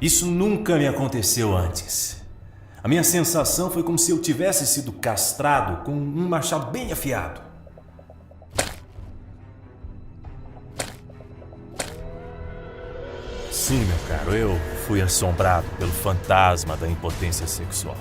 Isso nunca me aconteceu antes. A minha sensação foi como se eu tivesse sido castrado com um machado bem afiado. Sim, meu caro, eu fui assombrado pelo fantasma da impotência sexual.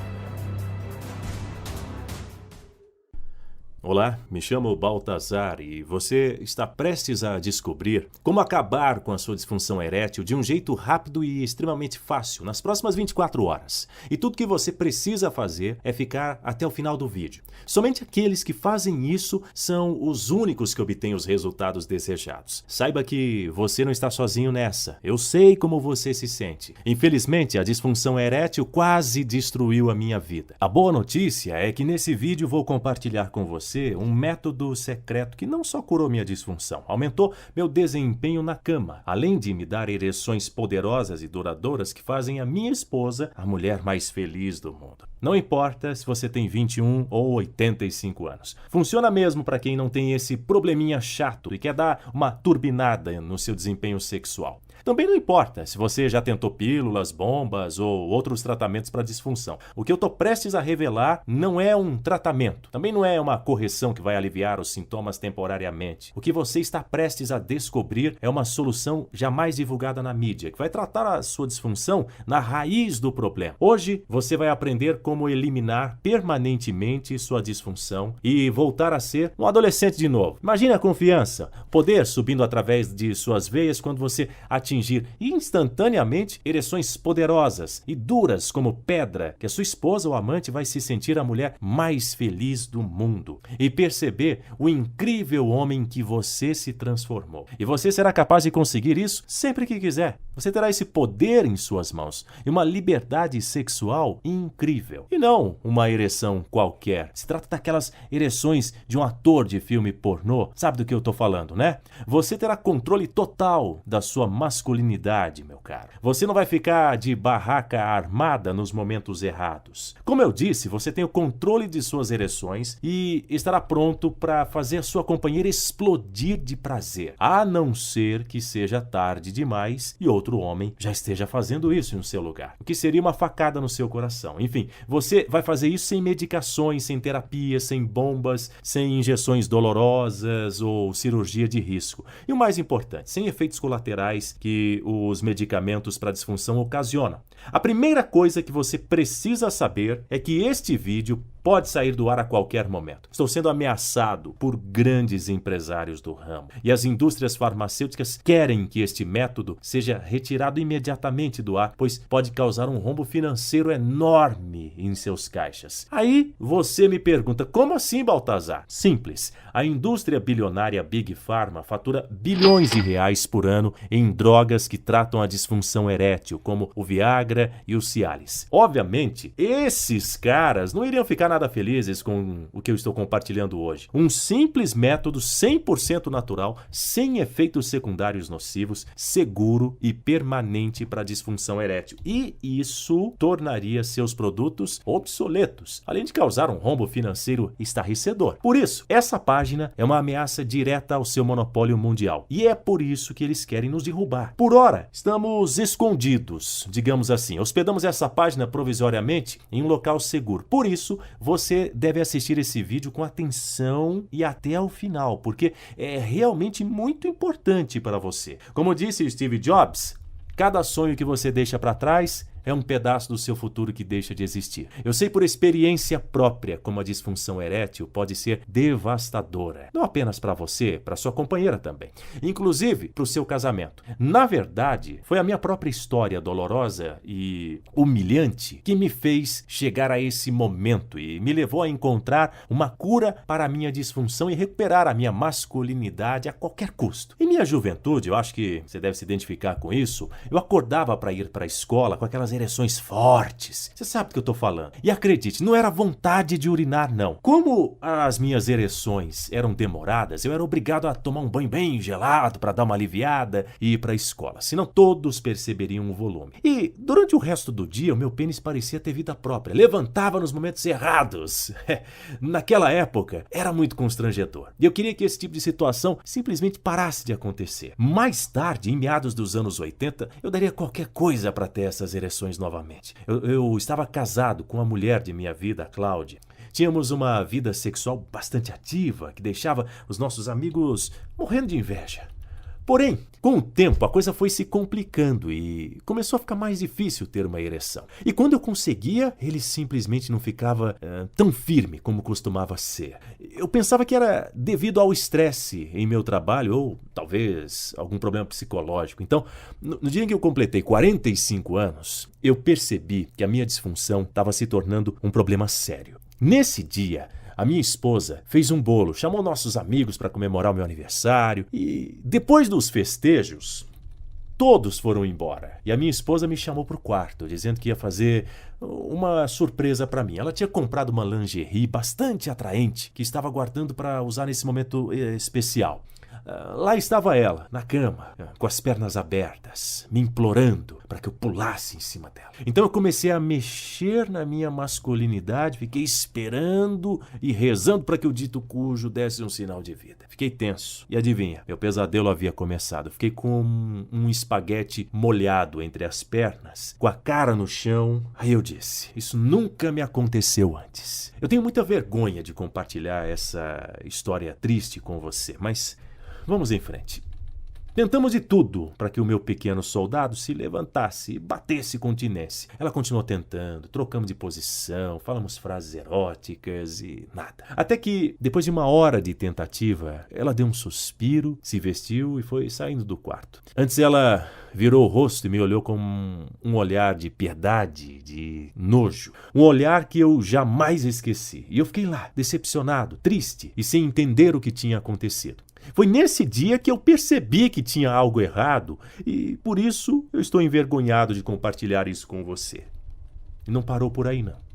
Olá, me chamo Baltazar e você está prestes a descobrir como acabar com a sua disfunção erétil de um jeito rápido e extremamente fácil nas próximas 24 horas. E tudo que você precisa fazer é ficar até o final do vídeo. Somente aqueles que fazem isso são os únicos que obtêm os resultados desejados. Saiba que você não está sozinho nessa. Eu sei como você se sente. Infelizmente, a disfunção erétil quase destruiu a minha vida. A boa notícia é que nesse vídeo vou compartilhar com você um método secreto que não só curou minha disfunção, aumentou meu desempenho na cama, além de me dar ereções poderosas e duradouras que fazem a minha esposa a mulher mais feliz do mundo. Não importa se você tem 21 ou 85 anos. Funciona mesmo para quem não tem esse probleminha chato e quer dar uma turbinada no seu desempenho sexual. Também não importa se você já tentou pílulas, bombas ou outros tratamentos para disfunção. O que eu estou prestes a revelar não é um tratamento, também não é uma correção que vai aliviar os sintomas temporariamente. O que você está prestes a descobrir é uma solução jamais divulgada na mídia, que vai tratar a sua disfunção na raiz do problema. Hoje você vai aprender como eliminar permanentemente sua disfunção e voltar a ser um adolescente de novo. Imagine a confiança, poder subindo através de suas veias quando você atingir instantaneamente ereções poderosas e duras como pedra, que a sua esposa ou amante vai se sentir a mulher mais feliz do mundo e perceber o incrível homem que você se transformou. E você será capaz de conseguir isso sempre que quiser. Você terá esse poder em suas mãos e uma liberdade sexual incrível. E não uma ereção qualquer. Se trata daquelas ereções de um ator de filme pornô. Sabe do que eu estou falando, né? Você terá controle total da sua masculinidade, meu caro. Você não vai ficar de barraca armada nos momentos errados. Como eu disse, você tem o controle de suas ereções e estará pronto para fazer a sua companheira explodir de prazer. A não ser que seja tarde demais e outro homem já esteja fazendo isso no seu lugar. O que seria uma facada no seu coração. Enfim, você vai fazer isso sem medicações, sem terapia, sem bombas, sem injeções dolorosas ou cirurgia de risco. E o mais importante, sem efeitos colaterais que os medicamentos para disfunção ocasionam. A primeira coisa que você precisa saber é que este vídeo pode sair do ar a qualquer momento. Estou sendo ameaçado por grandes empresários do ramo e as indústrias farmacêuticas querem que este método seja retirado imediatamente do ar, pois pode causar um rombo financeiro enorme em seus caixas. Aí você me pergunta, como assim, Baltazar? Simples. A indústria bilionária Big Pharma fatura bilhões de reais por ano em drogas que tratam a disfunção erétil, como o Viagra e o Cialis. Obviamente, esses caras não iriam ficar nada felizes com o que eu estou compartilhando hoje. Um simples método 100% natural, sem efeitos secundários nocivos, seguro e permanente para a disfunção erétil. E isso tornaria seus produtos obsoletos, além de causar um rombo financeiro estarrecedor. Por isso, essa página é uma ameaça direta ao seu monopólio mundial. E é por isso que eles querem nos derrubar. Por ora, estamos escondidos, digamos assim. Hospedamos essa página provisoriamente em um local seguro. Por isso, você deve assistir esse vídeo com atenção e até o final, porque é realmente muito importante para você. Como disse Steve Jobs, cada sonho que você deixa para trás é um pedaço do seu futuro que deixa de existir. Eu sei por experiência própria como a disfunção erétil pode ser devastadora. Não apenas para você, para sua companheira também. Inclusive para o seu casamento. Na verdade, foi a minha própria história dolorosa e humilhante que me fez chegar a esse momento e me levou a encontrar uma cura para a minha disfunção e recuperar a minha masculinidade a qualquer custo. Em minha juventude, eu acho que você deve se identificar com isso, eu acordava para ir para a escola com aquelas ereções fortes. Você sabe do que eu tô falando. E acredite, não era vontade de urinar, não. Como as minhas ereções eram demoradas, eu era obrigado a tomar um banho bem gelado para dar uma aliviada e ir para a escola. Senão todos perceberiam o volume. E durante o resto do dia, o meu pênis parecia ter vida própria. Levantava nos momentos errados. Naquela época, era muito constrangedor. E eu queria que esse tipo de situação simplesmente parasse de acontecer. Mais tarde, em meados dos anos 80, eu daria qualquer coisa para ter essas ereções novamente. Eu estava casado com a mulher de minha vida, a Cláudia. Tínhamos uma vida sexual bastante ativa, que deixava os nossos amigos morrendo de inveja. Porém, com o tempo, a coisa foi se complicando e começou a ficar mais difícil ter uma ereção. E quando eu conseguia, ele simplesmente não ficava tão firme como costumava ser. Eu pensava que era devido ao estresse em meu trabalho ou talvez algum problema psicológico. Então, no dia em que eu completei 45 anos, eu percebi que a minha disfunção estava se tornando um problema sério. Nesse dia, a minha esposa fez um bolo, chamou nossos amigos para comemorar o meu aniversário e depois dos festejos, todos foram embora. E a minha esposa me chamou para o quarto, dizendo que ia fazer uma surpresa para mim. Ela tinha comprado uma lingerie bastante atraente que estava guardando para usar nesse momento especial. Lá estava ela, na cama, com as pernas abertas, me implorando para que eu pulasse em cima dela. Então eu comecei a mexer na minha masculinidade, fiquei esperando e rezando para que o dito cujo desse um sinal de vida. Fiquei tenso. E adivinha, meu pesadelo havia começado. Fiquei com um espaguete molhado entre as pernas, com a cara no chão. Aí eu disse, isso nunca me aconteceu antes. Eu tenho muita vergonha de compartilhar essa história triste com você, mas vamos em frente. Tentamos de tudo para que o meu pequeno soldado se levantasse e batesse continência. Ela continuou tentando, trocamos de posição, falamos frases eróticas e nada. Até que, depois de 1 hora de tentativa, ela deu um suspiro, se vestiu e foi saindo do quarto. Antes ela virou o rosto e me olhou com um olhar de piedade, de nojo. Um olhar que eu jamais esqueci. E eu fiquei lá, decepcionado, triste e sem entender o que tinha acontecido. Foi nesse dia que eu percebi que tinha algo errado e, por isso, eu estou envergonhado de compartilhar isso com você. E não parou por aí, não.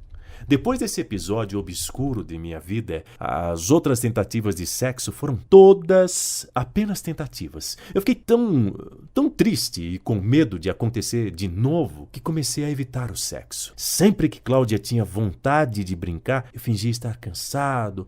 Depois desse episódio obscuro de minha vida, as outras tentativas de sexo foram todas apenas tentativas. Eu fiquei tão triste e com medo de acontecer de novo que comecei a evitar o sexo. Sempre que Cláudia tinha vontade de brincar, eu fingia estar cansado,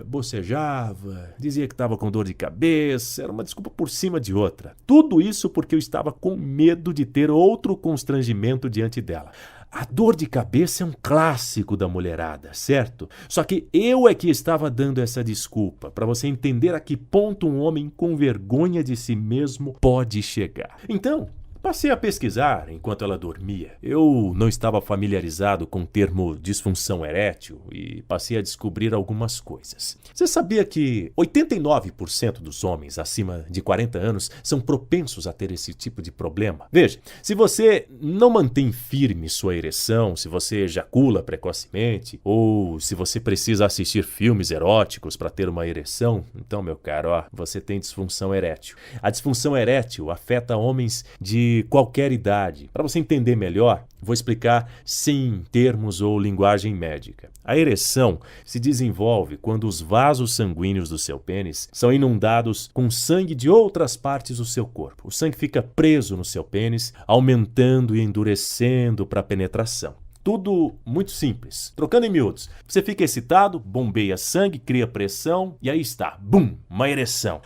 bocejava, dizia que estava com dor de cabeça, era uma desculpa por cima de outra. Tudo isso porque eu estava com medo de ter outro constrangimento diante dela. A dor de cabeça é um clássico da mulherada, certo? Só que eu é que estava dando essa desculpa, para você entender a que ponto um homem com vergonha de si mesmo pode chegar. Então, passei a pesquisar enquanto ela dormia. Eu não estava familiarizado com o termo disfunção erétil e passei a descobrir algumas coisas. Você sabia que 89% dos homens acima de 40 anos são propensos a ter esse tipo de problema? Veja, se você não mantém firme sua ereção, se você ejacula precocemente ou se você precisa assistir filmes eróticos para ter uma ereção, então, meu caro, você tem disfunção erétil. A disfunção erétil afeta homens de qualquer idade. Para você entender melhor, vou explicar sem termos ou linguagem médica. A ereção se desenvolve quando os vasos sanguíneos do seu pênis são inundados com sangue de outras partes do seu corpo. O sangue fica preso no seu pênis, aumentando e endurecendo para a penetração. Tudo muito simples. Trocando em miúdos, você fica excitado, bombeia sangue, cria pressão e aí está, bum, uma ereção.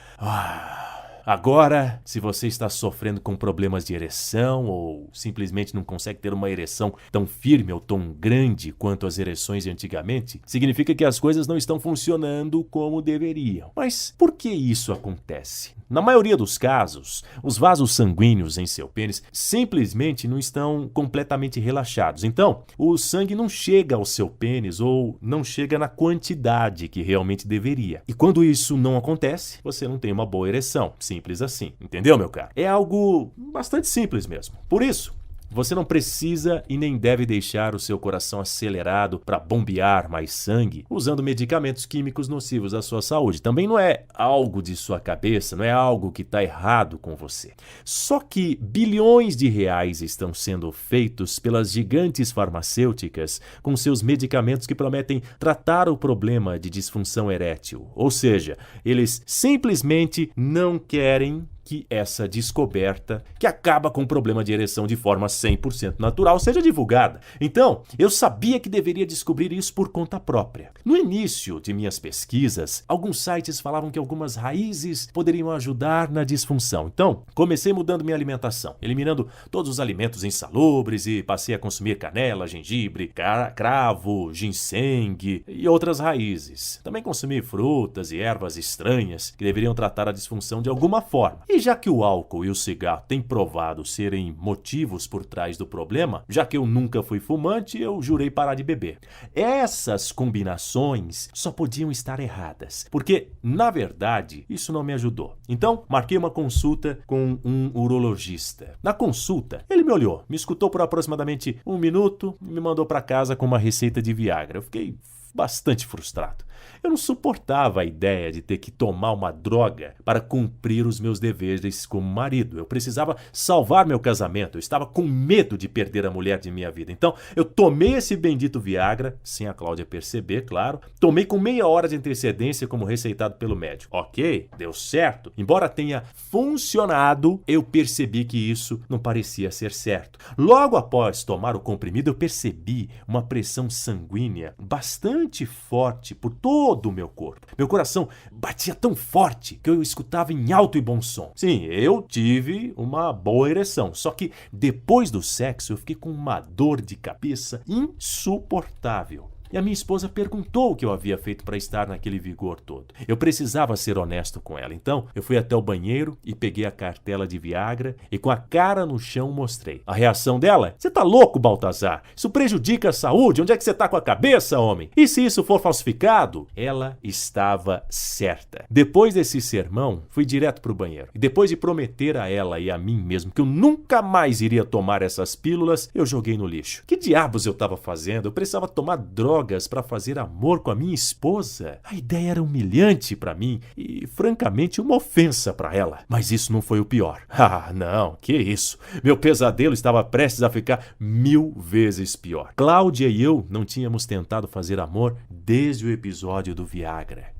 Agora, se você está sofrendo com problemas de ereção ou simplesmente não consegue ter uma ereção tão firme ou tão grande quanto as ereções de antigamente, significa que as coisas não estão funcionando como deveriam. Mas por que isso acontece? Na maioria dos casos, os vasos sanguíneos em seu pênis simplesmente não estão completamente relaxados. Então, o sangue não chega ao seu pênis ou não chega na quantidade que realmente deveria. E quando isso não acontece, você não tem uma boa ereção. Simples assim. Entendeu, meu caro? É algo bastante simples mesmo. Por isso, Você não precisa e nem deve deixar o seu coração acelerado para bombear mais sangue usando medicamentos químicos nocivos à sua saúde. Também não é algo de sua cabeça, não é algo que está errado com você. Só que bilhões de reais estão sendo feitos pelas gigantes farmacêuticas com seus medicamentos que prometem tratar o problema de disfunção erétil. Ou seja, eles simplesmente não querem que essa descoberta, que acaba com o problema de ereção de forma 100% natural, seja divulgada. Então, eu sabia que deveria descobrir isso por conta própria. No início de minhas pesquisas, alguns sites falavam que algumas raízes poderiam ajudar na disfunção. Então, comecei mudando minha alimentação, eliminando todos os alimentos insalubres e passei a consumir canela, gengibre, cravo, ginseng e outras raízes. Também consumi frutas e ervas estranhas que deveriam tratar a disfunção de alguma forma. E já que o álcool e o cigarro têm provado serem motivos por trás do problema, já que eu nunca fui fumante, eu jurei parar de beber. Essas combinações só podiam estar erradas, porque, na verdade, isso não me ajudou. Então, marquei uma consulta com um urologista. Na consulta, ele me olhou, me escutou por aproximadamente 1 minuto e me mandou para casa com uma receita de Viagra. Eu fiquei bastante frustrado. Eu não suportava a ideia de ter que tomar uma droga para cumprir os meus deveres como marido. Eu precisava salvar meu casamento. Eu estava com medo de perder a mulher de minha vida. Então, eu tomei esse bendito Viagra, sem a Cláudia perceber, claro. Tomei com meia hora de antecedência como receitado pelo médico. Ok, deu certo. Embora tenha funcionado, eu percebi que isso não parecia ser certo. Logo após tomar o comprimido, eu percebi uma pressão sanguínea bastante forte por todo o meu corpo. Meu coração batia tão forte que eu escutava em alto e bom som. Sim, eu tive uma boa ereção, só que depois do sexo eu fiquei com uma dor de cabeça insuportável. E a minha esposa perguntou o que eu havia feito para estar naquele vigor todo. Eu precisava ser honesto com ela, então eu fui até o banheiro e peguei a cartela de Viagra e com a cara no chão mostrei. A reação dela? Você tá louco, Baltazar? Isso prejudica a saúde? Onde é que você tá com a cabeça, homem? E se isso for falsificado? Ela estava certa. Depois desse sermão, fui direto pro banheiro. E depois de prometer a ela e a mim mesmo que eu nunca mais iria tomar essas pílulas, eu joguei no lixo. Que diabos eu estava fazendo? Eu precisava tomar drogas para fazer amor com a minha esposa. A ideia era humilhante para mim e, francamente, uma ofensa para ela. Mas isso não foi o pior. Ah, não, que isso. Meu pesadelo estava prestes a ficar 1000 vezes pior. Cláudia e eu não tínhamos tentado fazer amor desde o episódio do Viagra.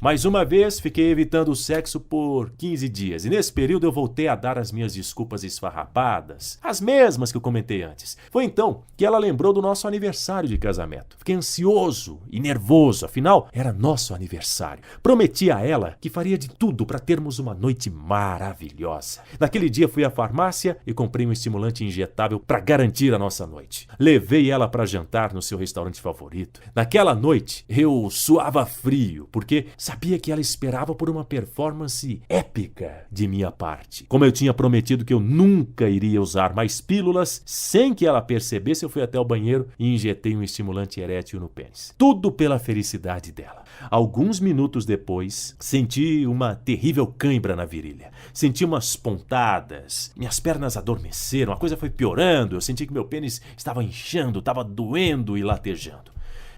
Mais uma vez, fiquei evitando o sexo por 15 dias. E nesse período eu voltei a dar as minhas desculpas esfarrapadas, as mesmas que eu comentei antes. Foi então que ela lembrou do nosso aniversário de casamento. Fiquei ansioso e nervoso, afinal, era nosso aniversário. Prometi a ela que faria de tudo para termos uma noite maravilhosa. Naquele dia fui à farmácia e comprei um estimulante injetável para garantir a nossa noite. Levei ela para jantar no seu restaurante favorito. Naquela noite, eu suava frio, porque sabia que ela esperava por uma performance épica de minha parte. Como eu tinha prometido que eu nunca iria usar mais pílulas, sem que ela percebesse, eu fui até o banheiro e injetei um estimulante erétil no pênis. Tudo pela felicidade dela. Alguns minutos depois, senti uma terrível cãibra na virilha. Senti umas pontadas, minhas pernas adormeceram, a coisa foi piorando, eu senti que meu pênis estava inchando, estava doendo e latejando.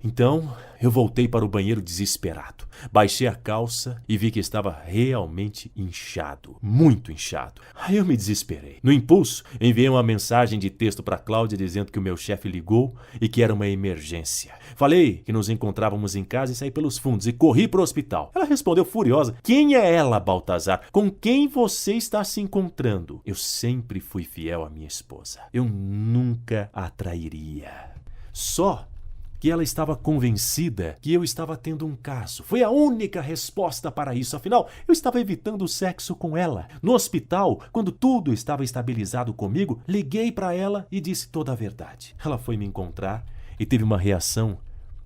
Então, eu voltei para o banheiro desesperado. Baixei a calça e vi que estava realmente inchado, muito inchado. Aí eu me desesperei. No impulso, enviei uma mensagem de texto para Cláudia dizendo que o meu chefe ligou e que era uma emergência. Falei que nos encontrávamos em casa e saí pelos fundos e corri para o hospital. Ela respondeu furiosa: "Quem é ela, Baltazar? Com quem você está se encontrando?" Eu sempre fui fiel à minha esposa. Eu nunca a trairia. Só que ela estava convencida que eu estava tendo um caso. Foi a única resposta para isso. Afinal, eu estava evitando o sexo com ela. No hospital, quando tudo estava estabilizado comigo, liguei para ela e disse toda a verdade. Ela foi me encontrar e teve uma reação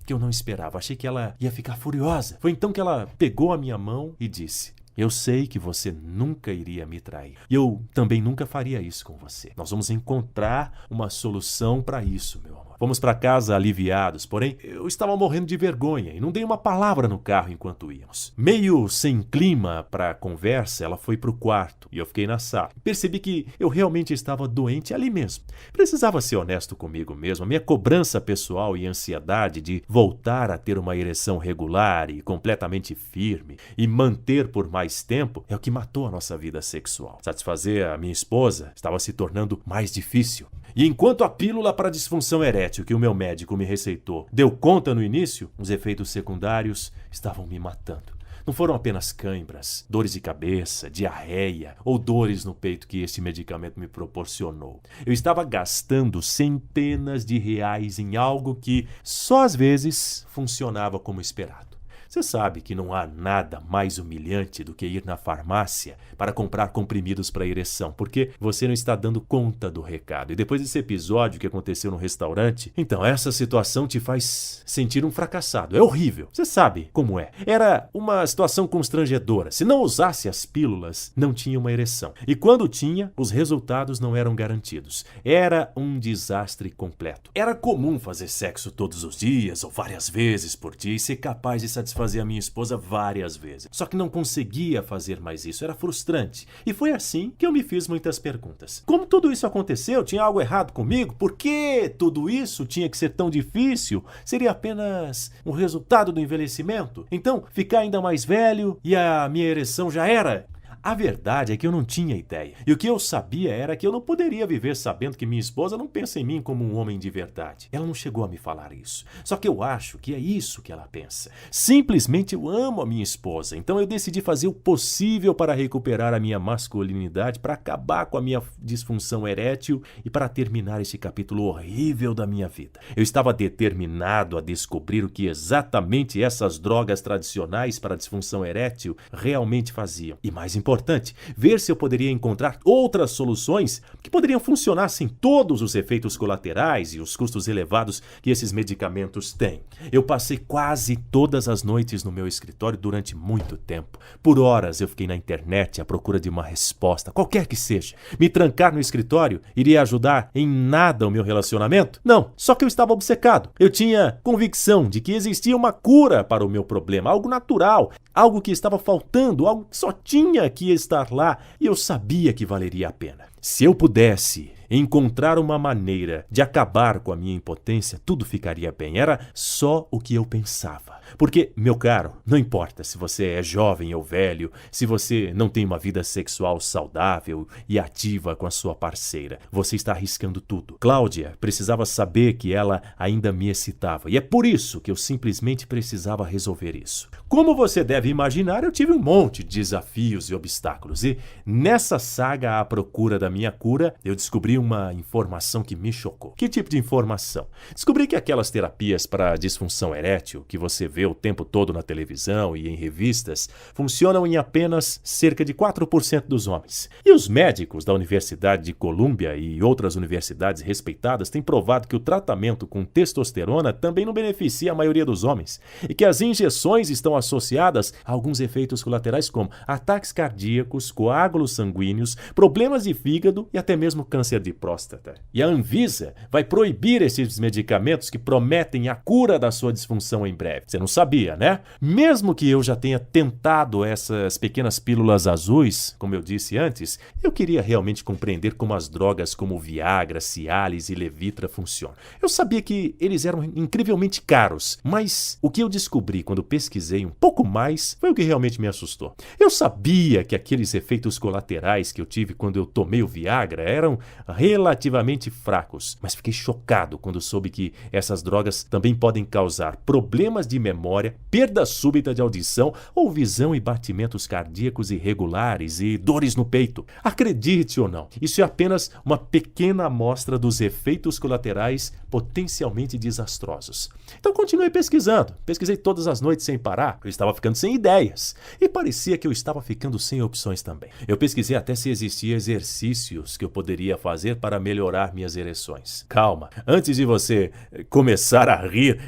que eu não esperava. Achei que ela ia ficar furiosa. Foi então que ela pegou a minha mão e disse: "Eu sei que você nunca iria me trair. E eu também nunca faria isso com você. Nós vamos encontrar uma solução para isso, meu amor. Fomos para casa aliviados, porém eu estava morrendo de vergonha e não dei uma palavra no carro enquanto íamos. Meio sem clima para a conversa, ela foi para o quarto e eu fiquei na sala. Percebi que eu realmente estava doente ali mesmo. Precisava ser honesto comigo mesmo. A minha cobrança pessoal e ansiedade de voltar a ter uma ereção regular e completamente firme e manter por mais tempo é o que matou a nossa vida sexual. Satisfazer a minha esposa estava se tornando mais difícil. E enquanto a pílula para disfunção erétil que o meu médico me receitou deu conta no início, os efeitos secundários estavam me matando. Não foram apenas cãibras, dores de cabeça, diarreia ou dores no peito que esse medicamento me proporcionou. Eu estava gastando centenas de reais em algo que só às vezes funcionava como esperado. Você sabe que não há nada mais humilhante do que ir na farmácia para comprar comprimidos para ereção, porque você não está dando conta do recado. E depois desse episódio que aconteceu no restaurante, então essa situação te faz sentir um fracassado. É horrível. Você sabe como é. Era uma situação constrangedora. Se não usasse as pílulas, não tinha uma ereção. E quando tinha, os resultados não eram garantidos. Era um desastre completo. Era comum fazer sexo todos os dias ou várias vezes por dia e ser capaz de satisfazer a minha esposa várias vezes. Só que não conseguia fazer mais isso, era frustrante. E foi assim que eu me fiz muitas perguntas. Como tudo isso aconteceu? Tinha algo errado comigo? Por que tudo isso tinha que ser tão difícil? Seria apenas um resultado do envelhecimento? Então, ficar ainda mais velho e a minha ereção já era? A verdade é que eu não tinha ideia. E o que eu sabia era que eu não poderia viver sabendo que minha esposa não pensa em mim como um homem de verdade. Ela não chegou a me falar isso. Só que eu acho que é isso que ela pensa. Simplesmente eu amo a minha esposa. Então eu decidi fazer o possível para recuperar a minha masculinidade, para acabar com a minha disfunção erétil e para terminar esse capítulo horrível da minha vida. Eu estava determinado a descobrir o que exatamente essas drogas tradicionais para a disfunção erétil realmente faziam. E mais importante, ver se eu poderia encontrar outras soluções que poderiam funcionar sem todos os efeitos colaterais e os custos elevados que esses medicamentos têm. Eu passei quase todas as noites no meu escritório durante muito tempo. Por horas eu fiquei na internet à procura de uma resposta, qualquer que seja. Me trancar no escritório iria ajudar em nada o meu relacionamento? Não, só que eu estava obcecado. Eu tinha convicção de que existia uma cura para o meu problema, algo natural, algo que estava faltando, algo que só tinha que estar lá, e eu sabia que valeria a pena. Se eu pudesse encontrar uma maneira de acabar com a minha impotência, tudo ficaria bem. Era só o que eu pensava. Porque, meu caro, não importa se você é jovem ou velho, se você não tem uma vida sexual saudável e ativa com a sua parceira, você está arriscando tudo. Cláudia precisava saber que ela ainda me excitava, e é por isso que eu simplesmente precisava resolver isso. Como você deve imaginar, eu tive um monte de desafios e obstáculos, e nessa saga à procura da minha cura, eu descobri uma informação que me chocou. Que tipo de informação? Descobri que aquelas terapias para disfunção erétil que você vê o tempo todo na televisão e em revistas funcionam em apenas cerca de 4% dos homens. E os médicos da Universidade de Colômbia e outras universidades respeitadas têm provado que o tratamento com testosterona também não beneficia a maioria dos homens e que as injeções estão associadas a alguns efeitos colaterais como ataques cardíacos, coágulos sanguíneos, problemas de fígado e até mesmo câncer de próstata. E a Anvisa vai proibir esses medicamentos que prometem a cura da sua disfunção em breve. Você não sabia, né? Mesmo que eu já tenha tentado essas pequenas pílulas azuis, como eu disse antes, eu queria realmente compreender como as drogas como Viagra, Cialis e Levitra funcionam. Eu sabia que eles eram incrivelmente caros, mas o que eu descobri quando pesquisei um pouco mais foi o que realmente me assustou. Eu sabia que aqueles efeitos colaterais que eu tive quando eu tomei o Viagra eram relativamente fracos, mas fiquei chocado quando soube que essas drogas também podem causar problemas de memória, perda súbita de audição ou visão e batimentos cardíacos irregulares e dores no peito. Acredite ou não, isso é apenas uma pequena amostra dos efeitos colaterais potencialmente desastrosos. Então continuei pesquisando. Pesquisei todas as noites sem parar. Eu estava ficando sem ideias e parecia que eu estava ficando sem opções também. Eu pesquisei até se existiam exercícios que eu poderia fazer fazer para melhorar minhas ereções? Calma, antes de você começar a rir,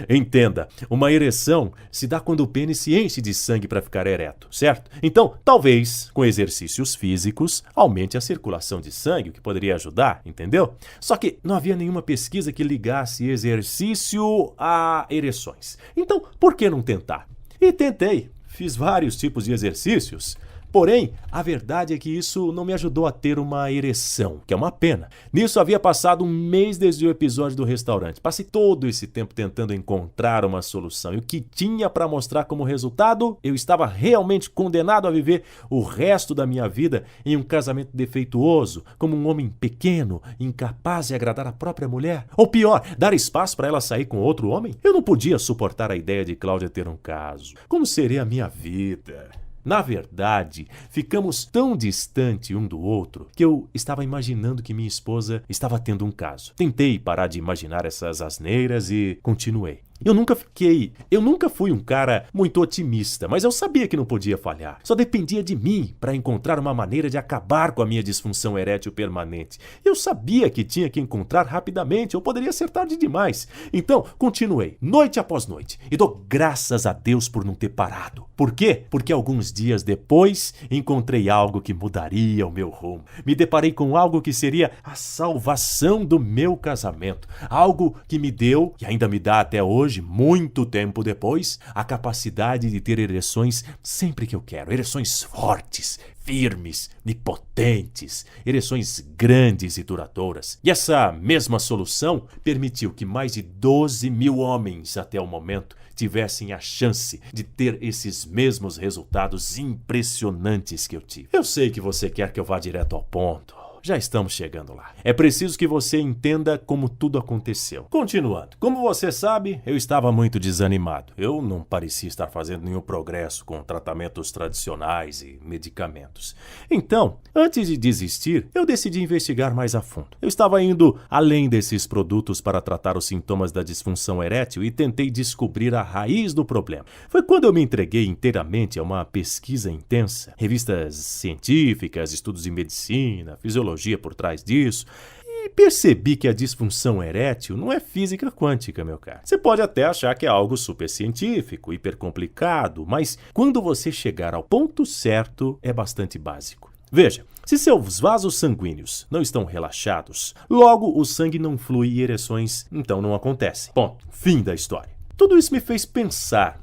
entenda, uma ereção se dá quando o pênis se enche de sangue para ficar ereto, certo? Então, talvez, com exercícios físicos, aumente a circulação de sangue, o que poderia ajudar, entendeu? Só que não havia nenhuma pesquisa que ligasse exercício a ereções. Então, por que não tentar? E tentei. Fiz vários tipos de exercícios. Porém, a verdade é que isso não me ajudou a ter uma ereção, que é uma pena. Nisso havia passado um mês desde o episódio do restaurante. Passei todo esse tempo tentando encontrar uma solução. E o que tinha para mostrar como resultado? Eu estava realmente condenado a viver o resto da minha vida em um casamento defeituoso, como um homem pequeno, incapaz de agradar a própria mulher. Ou pior, dar espaço para ela sair com outro homem? Eu não podia suportar a ideia de Cláudia ter um caso. Como seria a minha vida? Na verdade, ficamos tão distante um do outro que eu estava imaginando que minha esposa estava tendo um caso. Tentei parar de imaginar essas asneiras e continuei. Eu nunca fui um cara muito otimista, mas eu sabia que não podia falhar. Só dependia de mim para encontrar uma maneira de acabar com a minha disfunção erétil permanente. Eu sabia que tinha que encontrar rapidamente, ou poderia ser tarde demais. Então, continuei, noite após noite, e dou graças a Deus por não ter parado. Por quê? Porque alguns dias depois encontrei algo que mudaria o meu rumo. Me deparei com algo que seria a salvação do meu casamento. Algo que me deu, e ainda me dá até hoje, muito tempo depois, a capacidade de ter ereções sempre que eu quero. Ereções fortes, firmes e potentes, ereções grandes e duradouras. E essa mesma solução permitiu que mais de 12 mil homens até o momento tivessem a chance de ter esses mesmos resultados impressionantes que eu tive. Eu sei que você quer que eu vá direto ao ponto. Já estamos chegando lá. É preciso que você entenda como tudo aconteceu. Continuando. Como você sabe, eu estava muito desanimado. Eu não parecia estar fazendo nenhum progresso com tratamentos tradicionais e medicamentos. Então, antes de desistir, eu decidi investigar mais a fundo. Eu estava indo além desses produtos para tratar os sintomas da disfunção erétil e tentei descobrir a raiz do problema. Foi quando eu me entreguei inteiramente a uma pesquisa intensa. Revistas científicas, estudos de medicina, fisiologia por trás disso, e percebi que a disfunção erétil não é física quântica, meu caro. Você pode até achar que é algo super científico, hiper complicado, mas quando você chegar ao ponto certo, é bastante básico. Veja, se seus vasos sanguíneos não estão relaxados, logo o sangue não flui e ereções então não acontecem. Ponto. Fim da história. Tudo isso me fez pensar.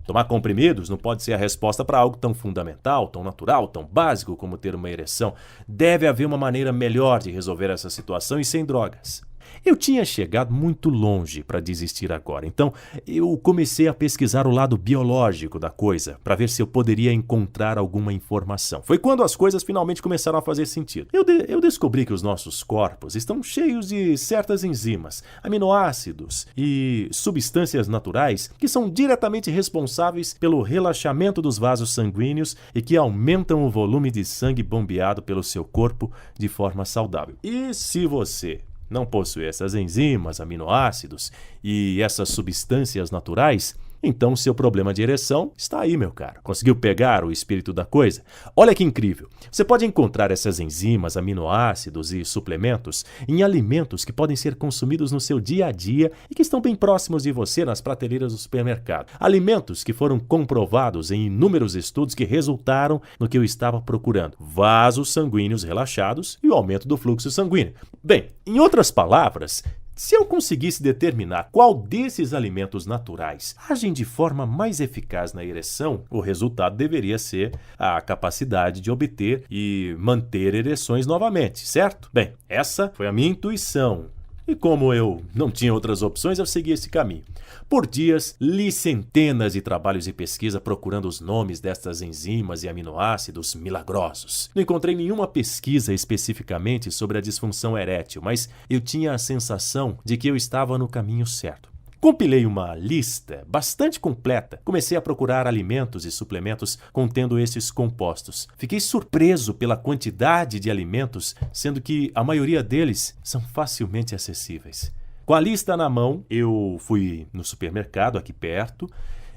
Tomar comprimidos não pode ser a resposta para algo tão fundamental, tão natural, tão básico como ter uma ereção. Deve haver uma maneira melhor de resolver essa situação e sem drogas. Eu tinha chegado muito longe para desistir agora, então eu comecei a pesquisar o lado biológico da coisa para ver se eu poderia encontrar alguma informação. Foi quando as coisas finalmente começaram a fazer sentido. Eu descobri que os nossos corpos estão cheios de certas enzimas, aminoácidos e substâncias naturais que são diretamente responsáveis pelo relaxamento dos vasos sanguíneos e que aumentam o volume de sangue bombeado pelo seu corpo de forma saudável. E se você não possui essas enzimas, aminoácidos e essas substâncias naturais, então seu problema de ereção está aí, meu caro. Conseguiu pegar o espírito da coisa? Olha que incrível! Você pode encontrar essas enzimas, aminoácidos e suplementos em alimentos que podem ser consumidos no seu dia a dia e que estão bem próximos de você nas prateleiras do supermercado. Alimentos que foram comprovados em inúmeros estudos que resultaram no que eu estava procurando: vasos sanguíneos relaxados e o aumento do fluxo sanguíneo. Bem, em outras palavras, se eu conseguisse determinar qual desses alimentos naturais agem de forma mais eficaz na ereção, o resultado deveria ser a capacidade de obter e manter ereções novamente, certo? Bem, essa foi a minha intuição. E como eu não tinha outras opções, eu segui esse caminho. Por dias, li centenas de trabalhos de pesquisa procurando os nomes destas enzimas e aminoácidos milagrosos. Não encontrei nenhuma pesquisa especificamente sobre a disfunção erétil, mas eu tinha a sensação de que eu estava no caminho certo. Compilei uma lista bastante completa. Comecei a procurar alimentos e suplementos contendo esses compostos. Fiquei surpreso pela quantidade de alimentos, sendo que a maioria deles são facilmente acessíveis. Com a lista na mão, eu fui no supermercado aqui perto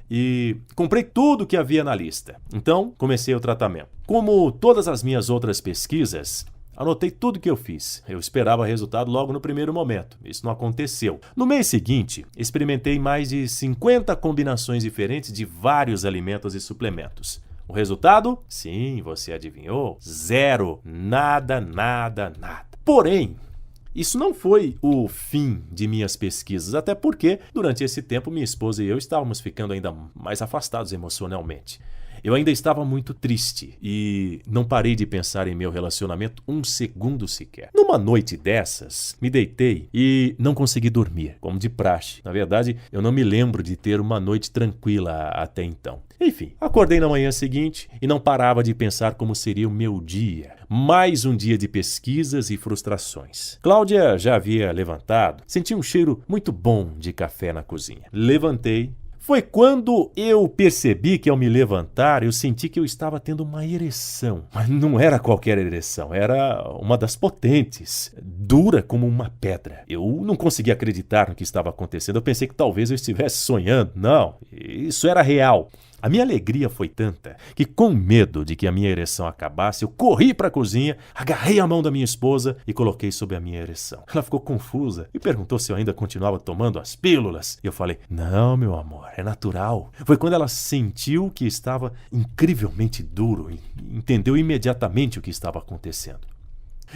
e comprei tudo que havia na lista. Então, comecei o tratamento. Como todas as minhas outras pesquisas, Anotei tudo que eu fiz. Eu esperava resultado logo no primeiro momento. Isso não aconteceu. No mês seguinte, experimentei mais de 50 combinações diferentes de vários alimentos e suplementos. O resultado? Sim, você adivinhou? Zero. Nada, nada, nada. Porém, isso não foi o fim de minhas pesquisas, até porque, durante esse tempo, minha esposa e eu estávamos ficando ainda mais afastados emocionalmente. Eu ainda estava muito triste e não parei de pensar em meu relacionamento um segundo sequer. Numa noite dessas, me deitei e não consegui dormir, como de praxe. Na verdade, eu não me lembro de ter uma noite tranquila até então. Enfim, acordei na manhã seguinte e não parava de pensar como seria o meu dia. Mais um dia de pesquisas e frustrações. Cláudia já havia levantado, senti um cheiro muito bom de café na cozinha. Levantei. Foi quando eu percebi que ao me levantar, eu senti que eu estava tendo uma ereção. Mas não era qualquer ereção, era uma das potentes, dura como uma pedra. Eu não conseguia acreditar no que estava acontecendo, eu pensei que talvez eu estivesse sonhando. Não, isso era real. A minha alegria foi tanta que, com medo de que a minha ereção acabasse, eu corri para a cozinha, agarrei a mão da minha esposa e coloquei sobre a minha ereção. Ela ficou confusa e perguntou se eu ainda continuava tomando as pílulas. E eu falei, não, meu amor, é natural. Foi quando ela sentiu que estava incrivelmente duro e entendeu imediatamente o que estava acontecendo.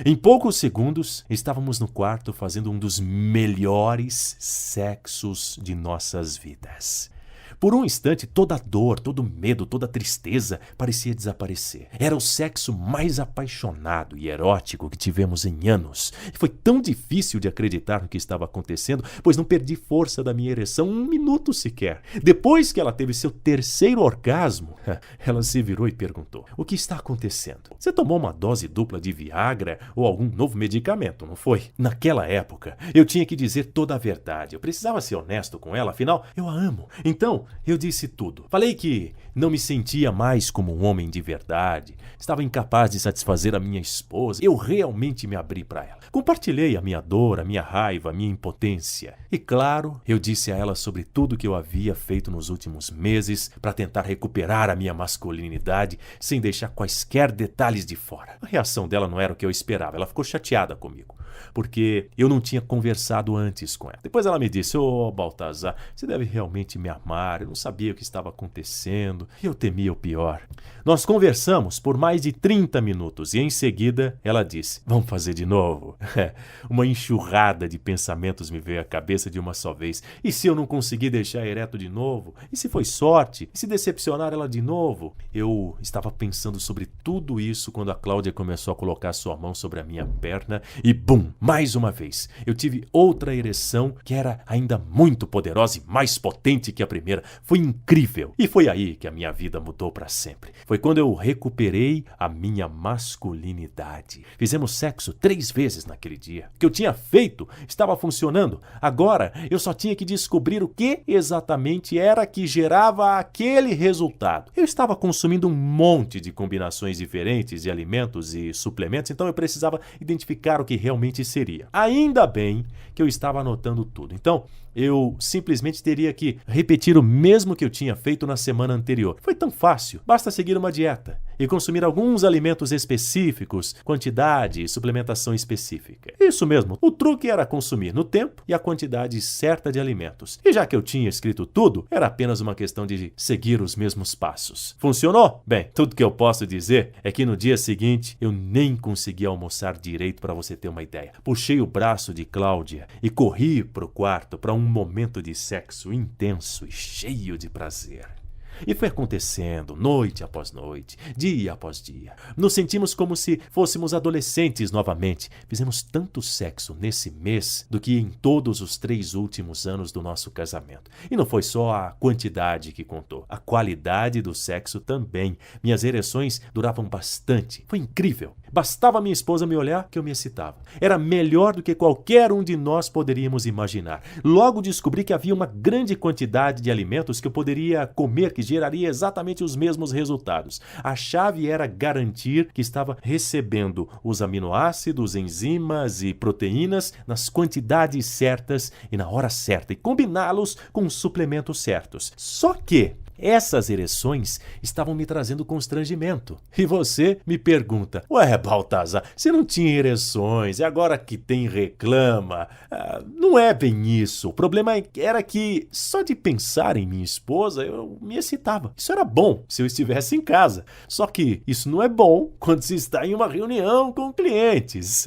Em poucos segundos, estávamos no quarto fazendo um dos melhores sexos de nossas vidas. Por um instante, toda a dor, todo o medo, toda a tristeza parecia desaparecer. Era o sexo mais apaixonado e erótico que tivemos em anos. E foi tão difícil de acreditar no que estava acontecendo, pois não perdi força da minha ereção um minuto sequer. Depois que ela teve seu terceiro orgasmo, ela se virou e perguntou, o que está acontecendo? Você tomou uma dose dupla de Viagra ou algum novo medicamento, não foi? Naquela época, eu tinha que dizer toda a verdade. Eu precisava ser honesto com ela, afinal, eu a amo. Então, eu disse tudo. Falei que não me sentia mais como um homem de verdade. Estava incapaz de satisfazer a minha esposa. Eu realmente me abri para ela. Compartilhei a minha dor, a minha raiva, a minha impotência. E claro, eu disse a ela sobre tudo que eu havia feito nos últimos meses para tentar recuperar a minha masculinidade sem deixar quaisquer detalhes de fora. A reação dela não era o que eu esperava. Ela ficou chateada comigo, porque eu não tinha conversado antes com ela. Depois ela me disse, Baltazar, você deve realmente me amar, eu não sabia o que estava acontecendo e eu temia o pior. Nós conversamos por mais de 30 minutos e em seguida ela disse, vamos fazer de novo? Uma enxurrada de pensamentos me veio à cabeça de uma só vez. E se eu não conseguir deixar ereto de novo? E se foi sorte? E se decepcionar ela de novo? Eu estava pensando sobre tudo isso quando a Cláudia começou a colocar sua mão sobre a minha perna e bum! Mais uma vez, eu tive outra ereção que era ainda muito poderosa e mais potente que a primeira. Foi incrível. E foi aí que a minha vida mudou para sempre. Foi quando eu recuperei a minha masculinidade. Fizemos sexo 3 vezes naquele dia. O que eu tinha feito estava funcionando. Agora, eu só tinha que descobrir o que exatamente era que gerava aquele resultado. Eu estava consumindo um monte de combinações diferentes de alimentos e suplementos, então eu precisava identificar o que realmente seria. Ainda bem que eu estava anotando tudo. Então, eu simplesmente teria que repetir o mesmo que eu tinha feito na semana anterior. Foi tão fácil. Basta seguir uma dieta e consumir alguns alimentos específicos, quantidade e suplementação específica. Isso mesmo. O truque era consumir no tempo e a quantidade certa de alimentos. E já que eu tinha escrito tudo, era apenas uma questão de seguir os mesmos passos. Funcionou? Bem, tudo que eu posso dizer é que no dia seguinte eu nem consegui almoçar direito, para você ter uma ideia. Puxei o braço de Cláudia e corri para o quarto para um momento de sexo intenso e cheio de prazer. E foi acontecendo, noite após noite, dia após dia. Nos sentimos como se fôssemos adolescentes novamente. Fizemos tanto sexo nesse mês do que em todos os 3 últimos anos do nosso casamento. E não foi só a quantidade que contou, a qualidade do sexo também. Minhas ereções duravam bastante. Foi incrível. Bastava minha esposa me olhar que eu me excitava. Era melhor do que qualquer um de nós poderíamos imaginar. Logo descobri que havia uma grande quantidade de alimentos que eu poderia comer que geraria exatamente os mesmos resultados. A chave era garantir que estava recebendo os aminoácidos, enzimas e proteínas nas quantidades certas e na hora certa e combiná-los com os suplementos certos. Só que Essas ereções estavam me trazendo constrangimento. E você me pergunta, ué, Baltazar, você não tinha ereções e agora que tem reclama? Não é bem isso. O problema era que só de pensar em minha esposa eu me excitava. Isso era bom se eu estivesse em casa. Só que isso não é bom quando se está em uma reunião com clientes.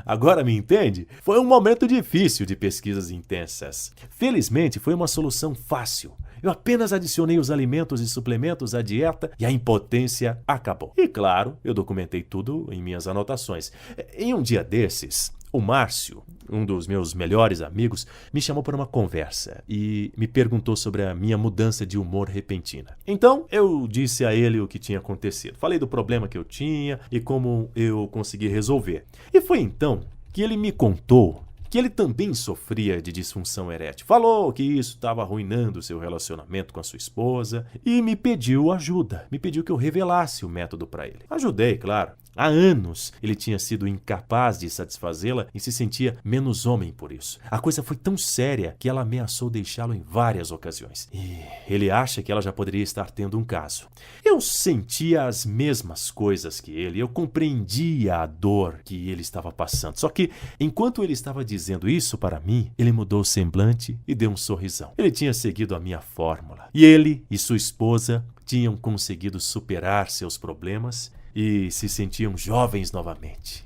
Agora me entende? Foi um momento difícil de pesquisas intensas. Felizmente foi uma solução fácil. Eu apenas adicionei os alimentos e suplementos à dieta e a impotência acabou. E claro, eu documentei tudo em minhas anotações. Em um dia desses, o Márcio, um dos meus melhores amigos, me chamou para uma conversa e me perguntou sobre a minha mudança de humor repentina. Então, eu disse a ele o que tinha acontecido. Falei do problema que eu tinha e como eu consegui resolver. E foi então que ele me contou que ele também sofria de disfunção erétil. Falou que isso estava arruinando o seu relacionamento com a sua esposa e me pediu ajuda. Me pediu que eu revelasse o método para ele. Ajudei, claro. Há anos ele tinha sido incapaz de satisfazê-la e se sentia menos homem por isso. A coisa foi tão séria que ela ameaçou deixá-lo em várias ocasiões. E ele acha que ela já poderia estar tendo um caso. Eu sentia as mesmas coisas que ele, eu compreendia a dor que ele estava passando. Só que, enquanto ele estava dizendo isso para mim, ele mudou o semblante e deu um sorrisão. Ele tinha seguido a minha fórmula. E ele e sua esposa tinham conseguido superar seus problemas e se sentiam jovens novamente.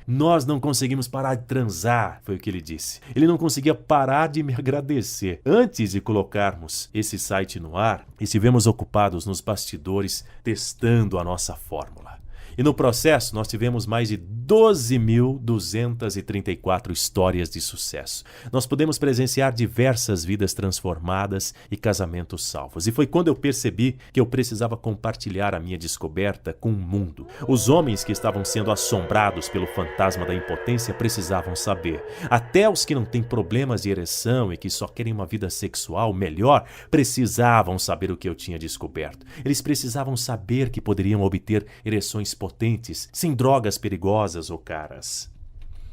Nós não conseguimos parar de transar, foi o que ele disse. Ele não conseguia parar de me agradecer. Antes de colocarmos esse site no ar, estivemos ocupados nos bastidores testando a nossa fórmula. E no processo nós tivemos mais de 12.234 histórias de sucesso. Nós pudemos presenciar diversas vidas transformadas e casamentos salvos. E foi quando eu percebi que eu precisava compartilhar a minha descoberta com o mundo. Os homens que estavam sendo assombrados pelo fantasma da impotência precisavam saber. Até os que não têm problemas de ereção e que só querem uma vida sexual melhor, precisavam saber o que eu tinha descoberto. Eles precisavam saber que poderiam obter ereções potentes, sem drogas perigosas ou caras.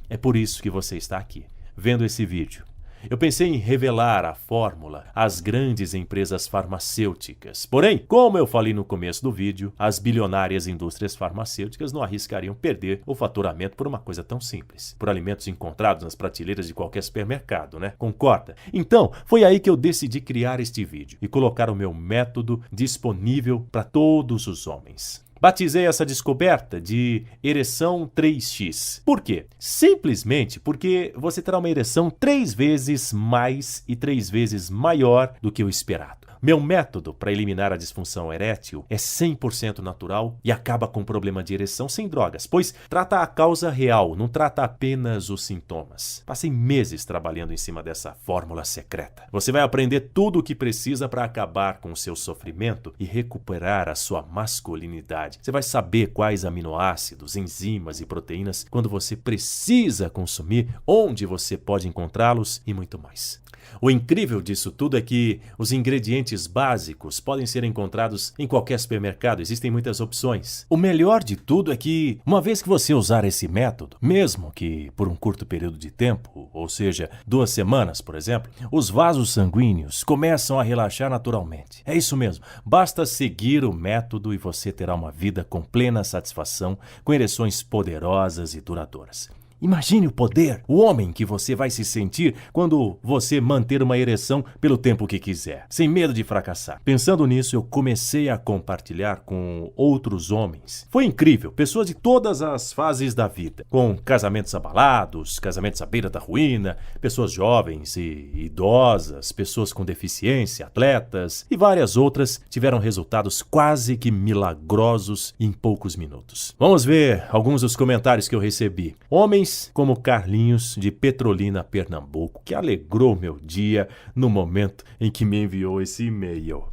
É por isso que você está aqui, vendo esse vídeo. Eu pensei em revelar a fórmula às grandes empresas farmacêuticas. Porém, como eu falei no começo do vídeo, as bilionárias indústrias farmacêuticas não arriscariam perder o faturamento por uma coisa tão simples. Por alimentos encontrados nas prateleiras de qualquer supermercado, né? Concorda? Então, foi aí que eu decidi criar este vídeo e colocar o meu método disponível para todos os homens. Batizei essa descoberta de ereção 3x. Por quê? Simplesmente porque você terá uma ereção 3 vezes mais e 3 vezes maior do que o esperado. Meu método para eliminar a disfunção erétil é 100% natural e acaba com o problema de ereção sem drogas, pois trata a causa real, não trata apenas os sintomas. Passei meses trabalhando em cima dessa fórmula secreta. Você vai aprender tudo o que precisa para acabar com o seu sofrimento e recuperar a sua masculinidade. Você vai saber quais aminoácidos, enzimas e proteínas quando você precisa consumir, onde você pode encontrá-los e muito mais. O incrível disso tudo é que os ingredientes básicos podem ser encontrados em qualquer supermercado, existem muitas opções. O melhor de tudo é que, uma vez que você usar esse método, mesmo que por um curto período de tempo, ou seja, 2 semanas, por exemplo, os vasos sanguíneos começam a relaxar naturalmente. É isso mesmo, basta seguir o método e você terá uma vida com plena satisfação, com ereções poderosas e duradouras. Imagine o poder, o homem que você vai se sentir quando você manter uma ereção pelo tempo que quiser, sem medo de fracassar. Pensando nisso, eu comecei a compartilhar com outros homens. Foi incrível, pessoas de todas as fases da vida, com casamentos abalados, casamentos à beira da ruína, pessoas jovens e idosas, pessoas com deficiência, atletas e várias outras tiveram resultados quase que milagrosos em poucos minutos. Vamos ver alguns dos comentários que eu recebi. Homens como Carlinhos, de Petrolina, Pernambuco, que alegrou meu dia no momento em que me enviou esse e-mail.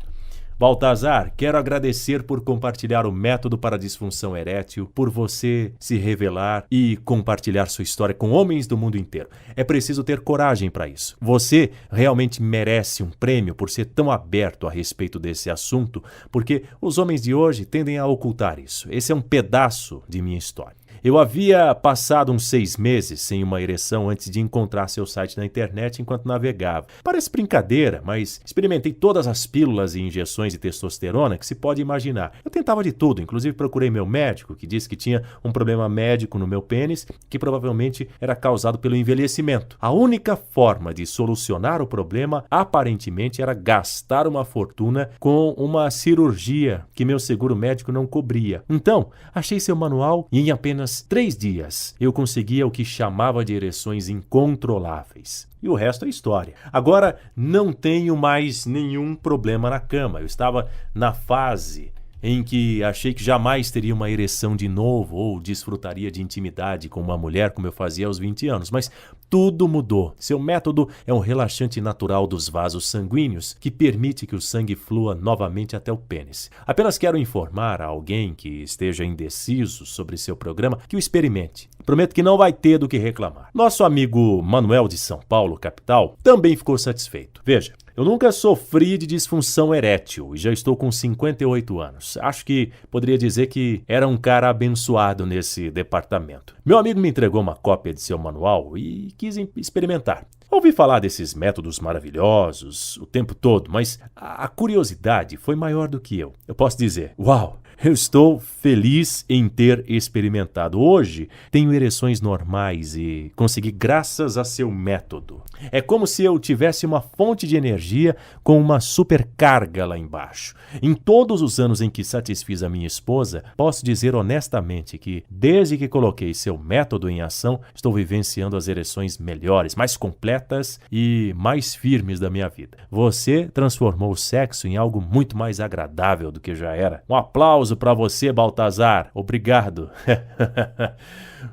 Baltazar, quero agradecer por compartilhar o método para a disfunção erétil, por você se revelar e compartilhar sua história com homens do mundo inteiro. É preciso ter coragem para isso. Você realmente merece um prêmio por ser tão aberto a respeito desse assunto, porque os homens de hoje tendem a ocultar isso. Esse é um pedaço de minha história. Eu havia passado uns 6 meses sem uma ereção antes de encontrar seu site na internet enquanto navegava. Parece brincadeira, mas experimentei todas as pílulas e injeções de testosterona que se pode imaginar. Eu tentava de tudo, inclusive procurei meu médico, que disse que tinha um problema médico no meu pênis, que provavelmente era causado pelo envelhecimento. A única forma de solucionar o problema, aparentemente, era gastar uma fortuna com uma cirurgia que meu seguro médico não cobria. Então, achei seu manual e em apenas 3 dias eu conseguia o que chamava de ereções incontroláveis. E o resto é história. Agora, não tenho mais nenhum problema na cama. Eu estava na fase em que achei que jamais teria uma ereção de novo ou desfrutaria de intimidade com uma mulher como eu fazia aos 20 anos, mas tudo mudou. Seu método é um relaxante natural dos vasos sanguíneos que permite que o sangue flua novamente até o pênis. Apenas quero informar a alguém que esteja indeciso sobre seu programa que o experimente. Prometo que não vai ter do que reclamar. Nosso amigo Manuel de São Paulo, capital, também ficou satisfeito. Veja, eu nunca sofri de disfunção erétil e já estou com 58 anos. Acho que poderia dizer que era um cara abençoado nesse departamento. Meu amigo me entregou uma cópia de seu manual e quis experimentar. Ouvi falar desses métodos maravilhosos o tempo todo, mas a curiosidade foi maior do que eu. Eu posso dizer, uau! Eu estou feliz em ter experimentado. Hoje, tenho ereções normais e consegui graças a seu método. É como se eu tivesse uma fonte de energia com uma supercarga lá embaixo. Em todos os anos em que satisfiz a minha esposa, posso dizer honestamente que, desde que coloquei seu método em ação, estou vivenciando as ereções melhores, mais completas e mais firmes da minha vida. Você transformou o sexo em algo muito mais agradável do que já era. Um aplauso para você, Baltazar. Obrigado.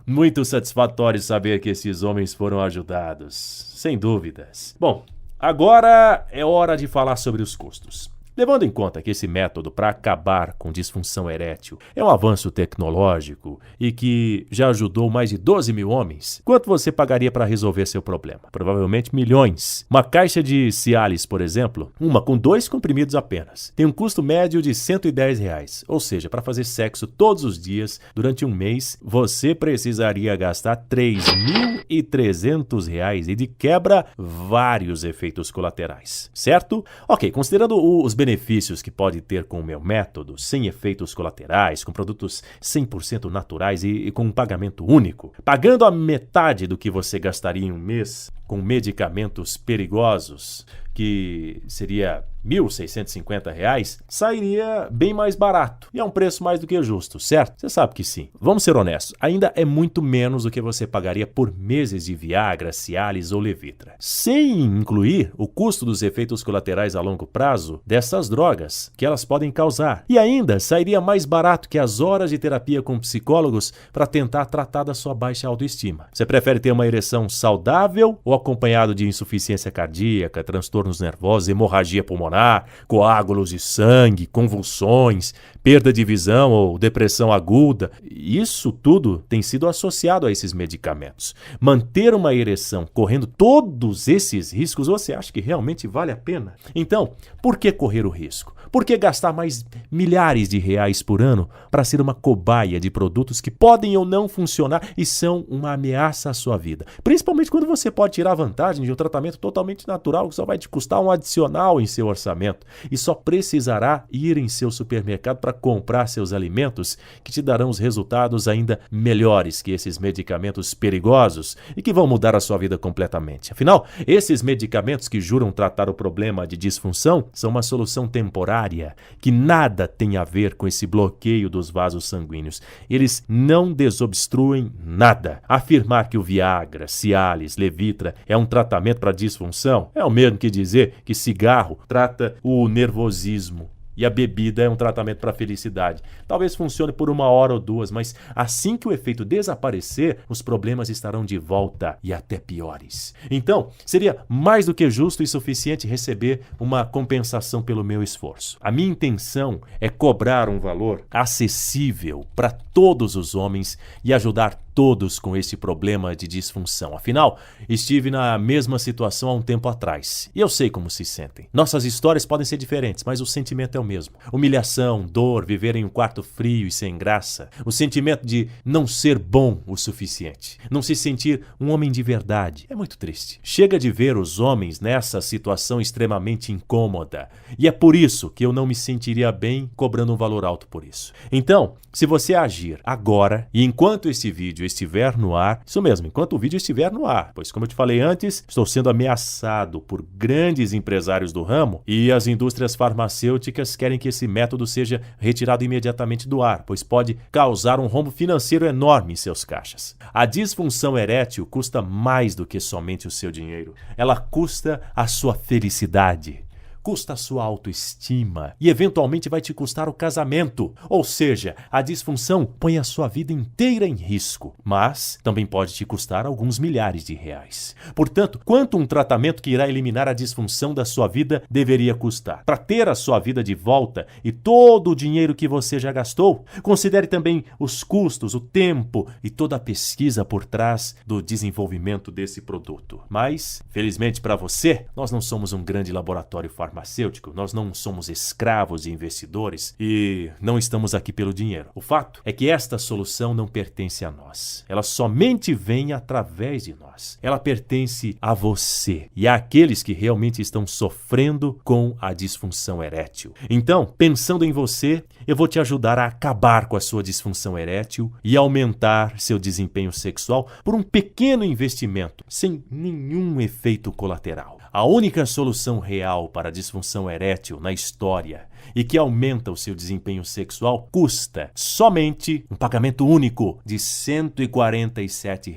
Muito satisfatório saber que esses homens foram ajudados. Sem dúvidas. Bom, agora é hora de falar sobre os custos. Levando em conta que esse método para acabar com disfunção erétil é um avanço tecnológico e que já ajudou mais de 12 mil homens, quanto você pagaria para resolver seu problema? Provavelmente milhões. Uma caixa de Cialis, por exemplo, uma com 2 comprimidos apenas, tem um custo médio de R$110. Ou seja, para fazer sexo todos os dias durante um mês, você precisaria gastar R$3.300 e de quebra vários efeitos colaterais, certo? Ok, considerando os benefícios que pode ter com o meu método, sem efeitos colaterais, com produtos 100% naturais e com um pagamento único, pagando a metade do que você gastaria em um mês com medicamentos perigosos, que seria R$1.650, sairia bem mais barato. E é um preço mais do que justo, certo? Você sabe que sim. Vamos ser honestos, ainda é muito menos do que você pagaria por meses de Viagra, Cialis ou Levitra. Sem incluir o custo dos efeitos colaterais a longo prazo dessas drogas que elas podem causar. E ainda sairia mais barato que as horas de terapia com psicólogos para tentar tratar da sua baixa autoestima. Você prefere ter uma ereção saudável ou acompanhado de insuficiência cardíaca, transtornos nervosos, hemorragia pulmonar, coágulos de sangue, convulsões, perda de visão ou depressão aguda? Isso tudo tem sido associado a esses medicamentos. Manter uma ereção correndo todos esses riscos, você acha que realmente vale a pena? Então, por que correr o risco? Por que gastar mais milhares de reais por ano para ser uma cobaia de produtos que podem ou não funcionar e são uma ameaça à sua vida? Principalmente quando você pode tirar vantagem de um tratamento totalmente natural que só vai te custar um adicional em seu orçamento e só precisará ir em seu supermercado para comprar seus alimentos que te darão os resultados ainda melhores que esses medicamentos perigosos e que vão mudar a sua vida completamente. Afinal, esses medicamentos que juram tratar o problema de disfunção são uma solução temporária que nada tem a ver com esse bloqueio dos vasos sanguíneos. Eles não desobstruem nada. Afirmar que o Viagra, Cialis, Levitra é um tratamento para disfunção é o mesmo que dizer que cigarro trata o nervosismo e a bebida é um tratamento para a felicidade. Talvez funcione por 1 hora ou 2, mas assim que o efeito desaparecer, os problemas estarão de volta e até piores. Então, seria mais do que justo e suficiente receber uma compensação pelo meu esforço. A minha intenção é cobrar um valor acessível para todos os homens e ajudar todos com esse problema de disfunção. Afinal, estive na mesma situação há um tempo atrás e eu sei como se sentem. Nossas histórias podem ser diferentes, mas o sentimento é o mesmo. Humilhação, dor, viver em um quarto frio e sem graça. O sentimento de não ser bom o suficiente. Não se sentir um homem de verdade. É muito triste. Chega de ver os homens nessa situação extremamente incômoda. E é por isso que eu não me sentiria bem cobrando um valor alto por isso. Então, se você agir agora e enquanto esse vídeo estiver no ar, isso mesmo, enquanto o vídeo estiver no ar, pois como eu te falei antes, estou sendo ameaçado por grandes empresários do ramo e as indústrias farmacêuticas querem que esse método seja retirado imediatamente do ar, pois pode causar um rombo financeiro enorme em seus caixas. A disfunção erétil custa mais do que somente o seu dinheiro. Ela custa a sua felicidade. Custa a sua autoestima e eventualmente vai te custar o casamento. Ou seja, a disfunção põe a sua vida inteira em risco, mas também pode te custar alguns milhares de reais. Portanto, quanto um tratamento que irá eliminar a disfunção da sua vida deveria custar? Para ter a sua vida de volta e todo o dinheiro que você já gastou, considere também os custos, o tempo e toda a pesquisa por trás do desenvolvimento desse produto. Mas, felizmente para você, nós não somos um grande laboratório farmacêutico. Nós não somos escravos e investidores e não estamos aqui pelo dinheiro. O fato é que esta solução não pertence a nós. Ela somente vem através de nós. Ela pertence a você e àqueles que realmente estão sofrendo com a disfunção erétil. Então, pensando em você, eu vou te ajudar a acabar com a sua disfunção erétil e aumentar seu desempenho sexual por um pequeno investimento, sem nenhum efeito colateral. A única solução real para a disfunção erétil na história e que aumenta o seu desempenho sexual custa somente um pagamento único de R$ 147.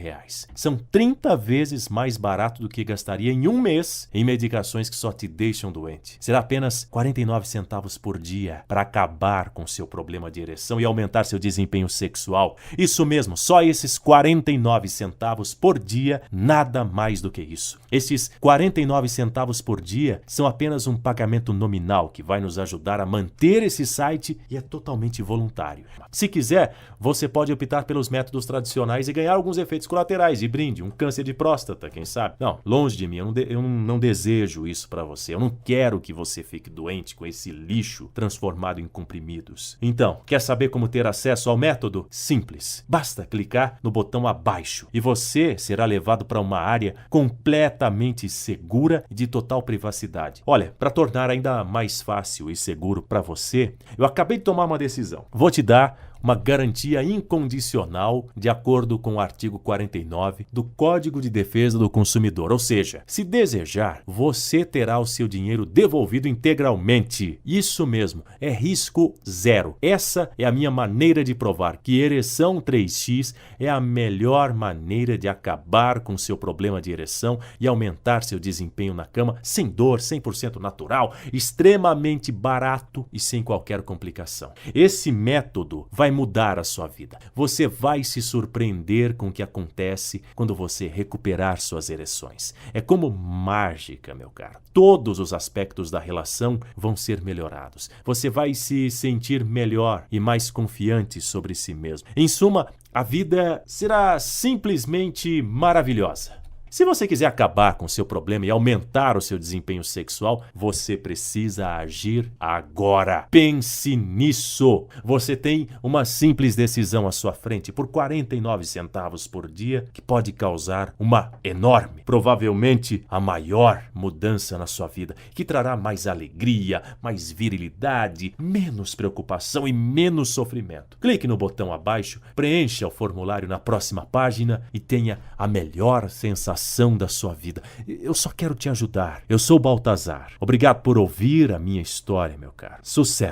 São 30 vezes mais barato do que gastaria em um mês em medicações que só te deixam doente. Será apenas 49 centavos por dia para acabar com seu problema de ereção e aumentar seu desempenho sexual. Isso mesmo, só esses 49 centavos por dia, nada mais do que isso. Esses 49 centavos por dia são apenas um pagamento nominal que vai nos ajudar a manter esse site e é totalmente voluntário. Se quiser, você pode optar pelos métodos tradicionais e ganhar alguns efeitos colaterais de brinde, um câncer de próstata, quem sabe? Não, longe de mim, eu não desejo isso para você. Eu não quero que você fique doente com esse lixo transformado em comprimidos. Então, quer saber como ter acesso ao método? Simples. Basta clicar no botão abaixo e você será levado para uma área completamente segura e de total privacidade. Olha, para tornar ainda mais fácil e seguro para você, eu acabei de tomar uma decisão. Vou te dar uma garantia incondicional de acordo com o artigo 49 do Código de Defesa do Consumidor. Ou seja, se desejar, você terá o seu dinheiro devolvido integralmente. Isso mesmo, é risco zero. Essa é a minha maneira de provar que ereção 3x é a melhor maneira de acabar com seu problema de ereção e aumentar seu desempenho na cama sem dor, 100% natural, extremamente barato e sem qualquer complicação. Esse método vai mudar a sua vida. Você vai se surpreender com o que acontece quando você recuperar suas ereções. É como mágica, meu caro. Todos os aspectos da relação vão ser melhorados. Você vai se sentir melhor e mais confiante sobre si mesmo. Em suma, a vida será simplesmente maravilhosa. Se você quiser acabar com o seu problema e aumentar o seu desempenho sexual, você precisa agir agora. Pense nisso. Você tem uma simples decisão à sua frente por 49 centavos por dia que pode causar uma enorme, provavelmente a maior mudança na sua vida, que trará mais alegria, mais virilidade, menos preocupação e menos sofrimento. Clique no botão abaixo, preencha o formulário na próxima página e tenha a melhor sensação da sua vida. Eu só quero te ajudar. Eu sou o Baltazar. Obrigado por ouvir a minha história, meu caro. Sucesso!